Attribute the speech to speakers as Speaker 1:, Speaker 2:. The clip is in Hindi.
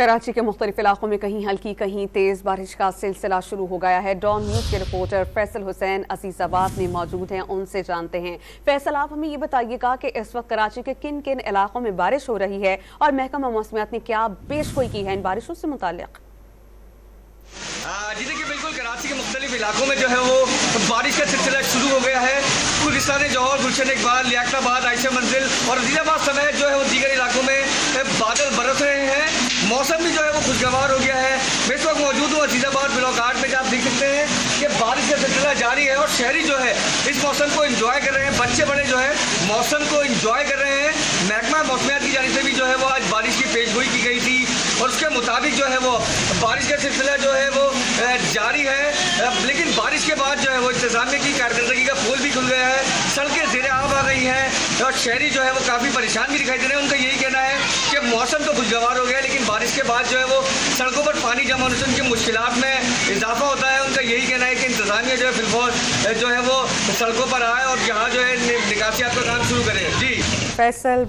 Speaker 1: कराची के मुख्तलिफ इलाकों में कहीं हल्की कहीं तेज बारिश का सिलसिला शुरू हो गया है। डॉन न्यूज के रिपोर्टर फैसल हुसैन अजीजाबाद में मौजूद हैं, उनसे जानते हैं। फैसल, आप हमें ये बताइएगा कि इस वक्त कराची के किन किन इलाकों में बारिश हो रही है और महकमा मौसमियात ने क्या पेशगोई की है इन बारिशों से मुताल्लिक।
Speaker 2: जी देखिए, बिल्कुल कराची के मुख्तलिफ इलाकों में जो है वो बारिश का सिलसिला शुरू हो गया है। गुलिस्तान जौहर, गुलशन इकबाल, लियाकताबाद, आयशा मंजिल और अजीजाबाद समेत जो है वो दीगर इलाकों में बादल बरस रहे हैं। मौसम भी जो है वो खुशगवार हो गया है। मैं इस वक्त मौजूद हूँ अजीजाबाद ब्लॉक 8 में, जहाँ आप देख सकते हैं कि बारिश का सिलसिला जारी है और शहरी जो है इस मौसम को इंजॉय कर रहे हैं। बच्चे बड़े जो है मौसम को इंजॉय कर रहे हैं। महकमा मौसमियात की जानिब से भी जो है वो आज बारिश की पेशगोई की गई थी और उसके मुताबिक जो है वो बारिश का सिलसिला जो है वो जारी है। लेकिन बारिश के बाद जो है वो इंतजामिया की कारकर्दगी का पोल भी खुल गया है, सड़कें ज़ेरे आब आ गई हैं और शहरी जो है वो काफ़ी परेशान भी दिखाई दे रहे हैं। उनका यही कहना है कि मौसम तो खुशगवार हो गया, लेकिन बारिश के बाद जो है वो सड़कों पर पानी जमा होने से उनकी मुश्किलात में इजाफा होता है। उनका यही कहना है कि इंतजामिया जो है फिलहाल जो है वो सड़कों पर आए और यहाँ जो है निकासियात का काम शुरू करें। जी
Speaker 1: फैसल।